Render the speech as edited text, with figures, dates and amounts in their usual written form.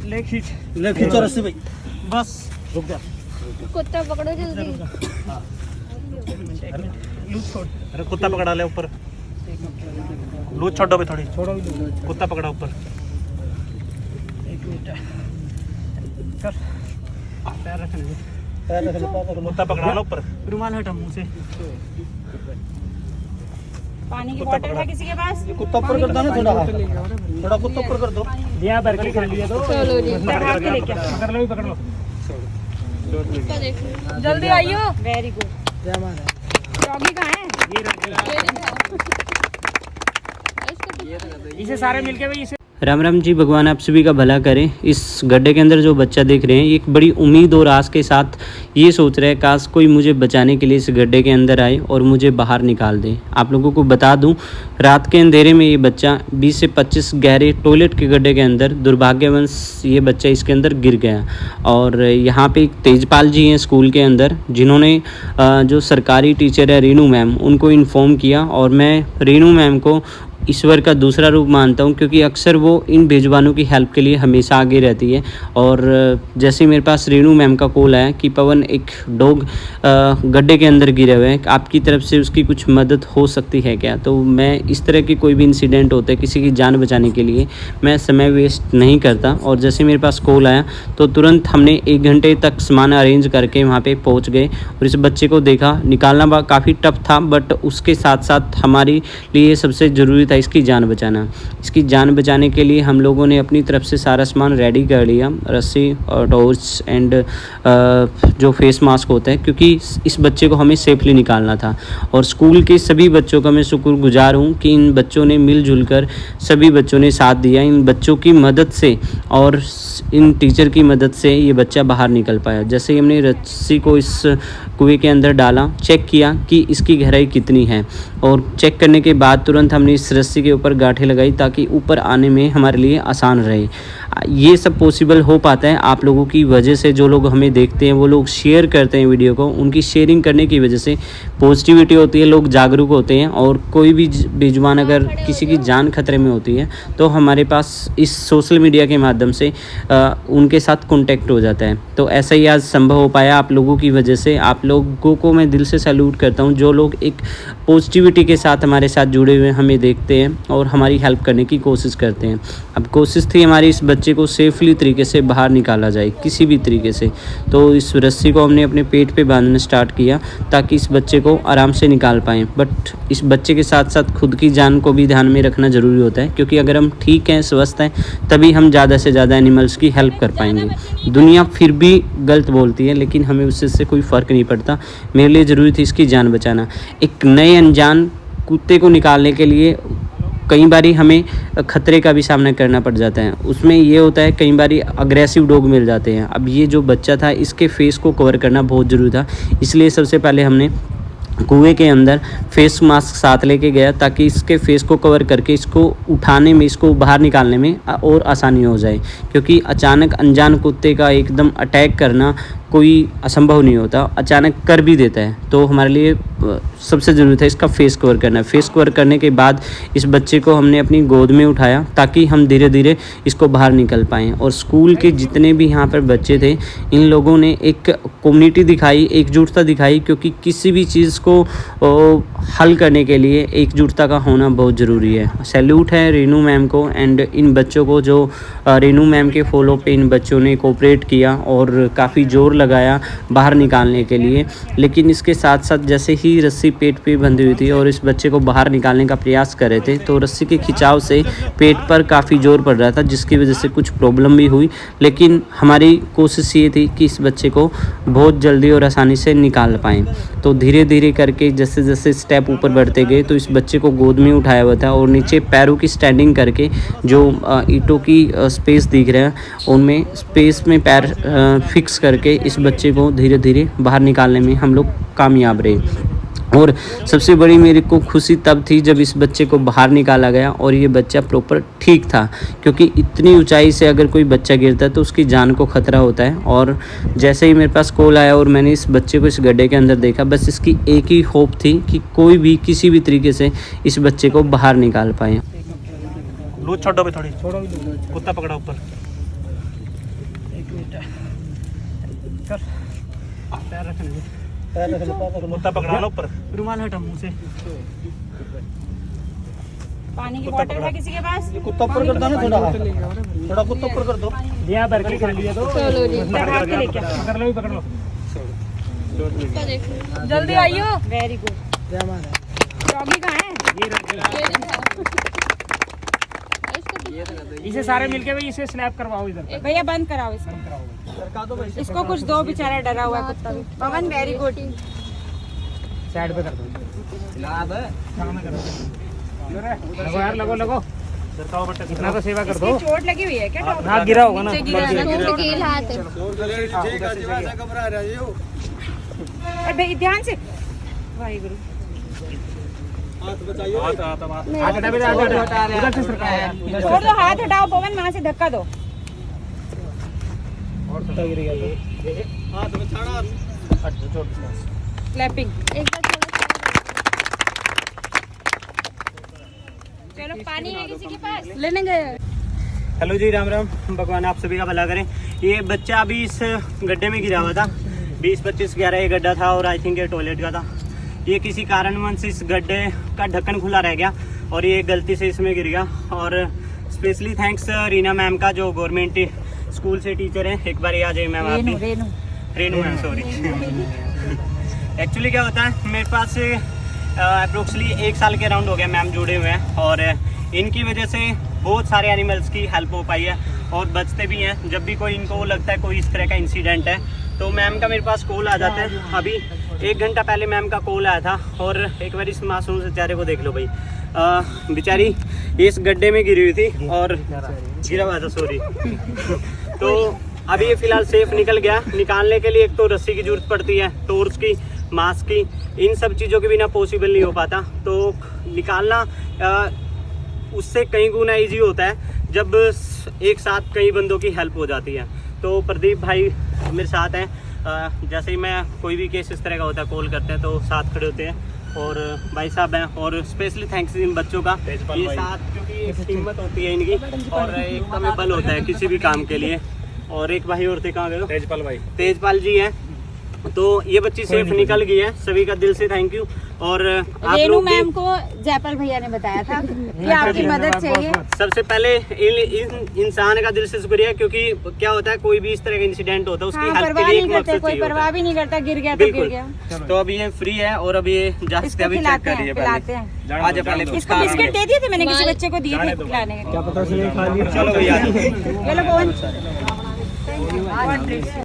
ले खींचो रस्सी भाई, बस रुक जा। कुत्ता पकड़ो जल्दी। अरे कुत्ता पकड़ा ले ऊपर, लूज छोड़ो भी थोड़ी, कुत्ता पकड़ा ऊपर। एक मिनट कर, पैर रखने दे, कुत्ता पकड़ा लो ऊपर। रुमाल हटा मुंह से। पानी की बोतल है किसी के पास? कुत्ता ऊपर कर दो ना, थोड़ा कुत्ता ऊपर कर दो। दिया भर के खा लिया तो चलो जी, पकड़ लो, पकड़ लो। जल्दी आइयो। Very good. डॉगी कहाँ है? इसे सारे मिलके भाई, इसे राम राम जी, भगवान आप सभी का भला करें। इस गड्ढे के अंदर जो बच्चा देख रहे हैं, एक बड़ी उम्मीद और आस के साथ ये सोच रहे हैं काश कोई मुझे बचाने के लिए इस गड्ढे के अंदर आए और मुझे बाहर निकाल दे। आप लोगों को बता दूं, रात के अंधेरे में ये बच्चा 20 से 25 गहरे टॉयलेट के गड्ढे के अंदर दुर्भाग्यवश ये बच्चा इसके अंदर गिर गया। और यहाँ पे एक तेजपाल जी हैं स्कूल के अंदर, जिन्होंने जो सरकारी टीचर है रीनू मैम, उनको इन्फॉर्म किया। और मैं रीनू मैम को ईश्वर का दूसरा रूप मानता हूँ, क्योंकि अक्सर वो इन बेजुबानों की हेल्प के लिए हमेशा आगे रहती है। और जैसे मेरे पास रेणु मैम का कॉल आया कि पवन एक डॉग गड्ढे के अंदर गिरे हुए हैं, आपकी तरफ से उसकी कुछ मदद हो सकती है क्या? तो मैं इस तरह की कोई भी इंसिडेंट होता है किसी की जान बचाने के लिए मैं समय वेस्ट नहीं करता। और जैसे मेरे पास कॉल आया तो तुरंत हमने 1 घंटे तक सामान अरेंज करके वहाँ पर पहुँच गए और इस बच्चे को देखा। निकालना काफ़ी टफ था, बट उसके साथ साथ हमारे लिए सबसे ज़रूरी था इसकी जान बचाना। इसकी जान बचाने के लिए हम लोगों ने अपनी तरफ से सारा सामान रेडी कर लिया, रस्सी और टॉर्च एंड जो फेस मास्क होता है, क्योंकि इस बच्चे को हमें सेफली निकालना था। और स्कूल के सभी बच्चों का मैं शुक्रगुजार हूँ कि इन बच्चों ने मिलजुल कर सभी बच्चों ने साथ दिया। इन बच्चों की मदद से और इन टीचर की मदद से ये बच्चा बाहर निकल पाया। जैसे ही हमने रस्सी को इस कुएं के अंदर डाला, चेक किया कि इसकी गहराई कितनी है, और चेक करने के बाद तुरंत हमने इस रस्सी के ऊपर गांठें लगाई ताकि ऊपर आने में हमारे लिए आसान रहे। ये सब पॉसिबल हो पाता है आप लोगों की वजह से। जो लोग हमें देखते हैं वो लोग शेयर करते हैं वीडियो को, उनकी शेयरिंग करने की वजह से पॉजिटिविटी होती है, लोग जागरूक होते हैं। और कोई भी बेजुबान अगर किसी की जान खतरे में होती है तो हमारे पास इस सोशल मीडिया के माध्यम से उनके साथ कॉन्टेक्ट हो जाता है। तो ऐसा ही आज संभव हो पाया आप लोगों की वजह से। आप लोगों को मैं दिल से सैल्यूट करता हूँ, जो लोग एक पॉजिटिविटी के साथ हमारे साथ जुड़े हुए हमें देखते हैं और हमारी हेल्प करने की कोशिश करते हैं। अब कोशिश थी हमारी इस बच्चे को सेफली तरीके से बाहर निकाला जाए किसी भी तरीके से। तो इस रस्सी को हमने अपने पेट पे बांधना स्टार्ट किया ताकि इस बच्चे को आराम से निकाल पाएँ। बट इस बच्चे के साथ साथ खुद की जान को भी ध्यान में रखना ज़रूरी होता है, क्योंकि अगर हम ठीक हैं, स्वस्थ हैं, तभी हम ज़्यादा से ज़्यादा एनिमल्स की हेल्प कर पाएंगे। दुनिया फिर भी गलत बोलती है, लेकिन हमें उससे कोई फ़र्क नहीं पड़ता। मेरे लिए ज़रूरी थी इसकी जान बचाना। एक नए अनजान कुत्ते को निकालने के लिए कई बारी हमें ख़तरे का भी सामना करना पड़ जाता है। उसमें ये होता है कई बारी अग्रेसिव डॉग मिल जाते हैं। अब ये जो बच्चा था, इसके फेस को कवर करना बहुत ज़रूरी था, इसलिए सबसे पहले हमने कुएं के अंदर फेस मास्क साथ लेके गया ताकि इसके फेस को कवर करके इसको उठाने में, इसको बाहर निकालने में और आसानी हो जाए। क्योंकि अचानक अनजान कुत्ते का एकदम अटैक करना कोई असंभव नहीं होता, अचानक कर भी देता है। तो हमारे लिए सबसे ज़रूरी था इसका फेस कवर करना। फेस कवर करने के बाद इस बच्चे को हमने अपनी गोद में उठाया ताकि हम धीरे धीरे इसको बाहर निकल पाएँ। और स्कूल के जितने भी यहाँ पर बच्चे थे, इन लोगों ने एक कम्युनिटी दिखाई, एकजुटता दिखाई, क्योंकि किसी भी चीज़ को हल करने के लिए एकजुटता का होना बहुत ज़रूरी है। सैल्यूट है रीनू मैम को एंड इन बच्चों को, जो रीनू मैम के फॉलो पे इन बच्चों ने कोऑपरेट किया और काफ़ी जोर लगाया बाहर निकालने के लिए। लेकिन इसके साथ साथ जैसे ही रस्सी पेट पे बंधी हुई थी और इस बच्चे को बाहर निकालने का प्रयास कर रहे थे, तो रस्सी के खिंचाव से पेट पर काफ़ी जोर पड़ रहा था, जिसकी वजह से कुछ प्रॉब्लम भी हुई। लेकिन हमारी कोशिश ये थी कि इस बच्चे को बहुत जल्दी और आसानी से निकाल पाएँ। तो धीरे धीरे करके जैसे जैसे स्टेप ऊपर बढ़ते गए, तो इस बच्चे को गोद में उठाया हुआ था और नीचे पैरों की स्टैंडिंग करके जो ईंटों की स्पेस दिख रहा है, उनमें स्पेस में पैर फिक्स करके इस बच्चे को धीरे धीरे बाहर निकालने में हम लोग कामयाब रहे। और सबसे बड़ी मेरे को खुशी तब थी जब इस बच्चे को बाहर निकाला गया और ये बच्चा प्रॉपर ठीक था, क्योंकि इतनी ऊंचाई से अगर कोई बच्चा गिरता है तो उसकी जान को खतरा होता है। और जैसे ही मेरे पास कॉल आया और मैंने इस बच्चे को इस गड्ढे के अंदर देखा, बस इसकी एक ही होप थी कि कोई भी किसी भी तरीके से इस बच्चे को बाहर निकाल पाए। लूज छोड़ो भी थोड़ी, कुत्ता पकड़ा ऊपर। एक मिनट कर पैर रखने दे कुत्ता पकड़ा लो ऊपर रुमाल हटा मुंह से पानी की बोतल है किसी के पास? कुत्ता ऊपर कर दो ना थोड़ा थोड़ा कुत्ता ऊपर कर दो यहाँ बरकली कर लिया तो चलो जी भाग के लेके पकड़ लो पकड़ लो जल्दी आइयो। Very good. डॉगी कहाँ है? इसे सारे मिलके भाई इसे स्नैप करवाओ इधर भैया बंद कराओ इसको। इसको कुछ दो, बेचारा डरा हुआ है कुत्ता भी। पवन वेरी गुड। साइड पे कर दो लगो यार लगो लगो इतना तो सेवा कर दो। इसकी चोट लगी हुई है क्या? हाथ गिरा होगा ना अरे ध्यान से। वाहिगुरु। छोड़ दो, हाथ हटाओ पवन, वहाँ से धक्का दो। क्लैपिंग। चलो पानी है किसी के पास? लेने गए। हेलो जी, राम राम। भगवान आप सभी का भला करें। ये बच्चा अभी इस गड्ढे में गिरा हुआ था। 20-25-11 ये गड्ढा था और आई थिंक ये टॉयलेट का था। ये किसी कारणवश इस गड्ढे का ढक्कन खुला रह गया और ये गलती से इसमें गिर गया। और स्पेशली थैंक्स रीना मैम का, जो गवर्नमेंट स्कूल से टीचर है। एक बार आ जाइए मैम। आप रेनू मैम, सॉरी। एक्चुअली क्या होता है, मेरे पास अप्रोक्सली 1 साल के अराउंड हो गया मैम जुड़े हुए हैं और इनकी वजह से बहुत सारे एनिमल्स की हेल्प हो पाई है और बचते भी हैं। जब भी कोई इनको लगता है कोई इस तरह का इंसिडेंट है तो मैम का मेरे पास कॉल आ जाता है। अभी 1 घंटा पहले मैम का कॉल आया था और एक बार इस मासूम से चेहरे को देख लो भाई। बेचारी इस गड्ढे में गिरी हुई थी और गिरा हुआ था, सॉरी। तो अभी ये फिलहाल सेफ निकल गया। निकालने के लिए एक तो रस्सी की जरूरत पड़ती है, टॉर्च की, मास्क की, इन सब चीज़ों के बिना पॉसिबल नहीं हो पाता। तो निकालना उससे कई गुना ईजी होता है जब एक साथ कई बंदों की हेल्प हो जाती है। तो प्रदीप भाई मेरे साथ हैं। जैसे ही मैं कोई भी केस इस तरह का होता है कॉल करते हैं तो साथ खड़े होते हैं और भाई साहब हैं। और स्पेशली थैंक्स इन बच्चों का, ये साथ, क्योंकि एक हिम्मत होती है इनकी और एक हमें बल होता है किसी भी काम के लिए। और एक भाई और थे, कहाँ गए? तेजपाल भाई, तेजपाल जी हैं। तो ये बच्ची सेफ निकल गई है, सभी का दिल से थैंक यू। और रेनू मैम को जयपाल भैया ने बताया था कि आपकी मदद चाहिए। सबसे पहले इन इंसान का दिल से शुक्रिया, क्योंकि क्या होता है कोई भी इस तरह का इंसिडेंट होता है उसकी हेल्प के लिए एक मकसद कोई परवाह भी नहीं करता, गिर गया तो गिर गया। तो अभी ये फ्री है और अभी ये जाते अभी चेक कर रही है। पिलाते हैं। आज पहले इसको बिस्किट दे दिए थे मैंने, किसी बच्चे को दिए थे खिलाने के लिए। क्या पता चले खा लिया। चलो भैया। ये लो पवन।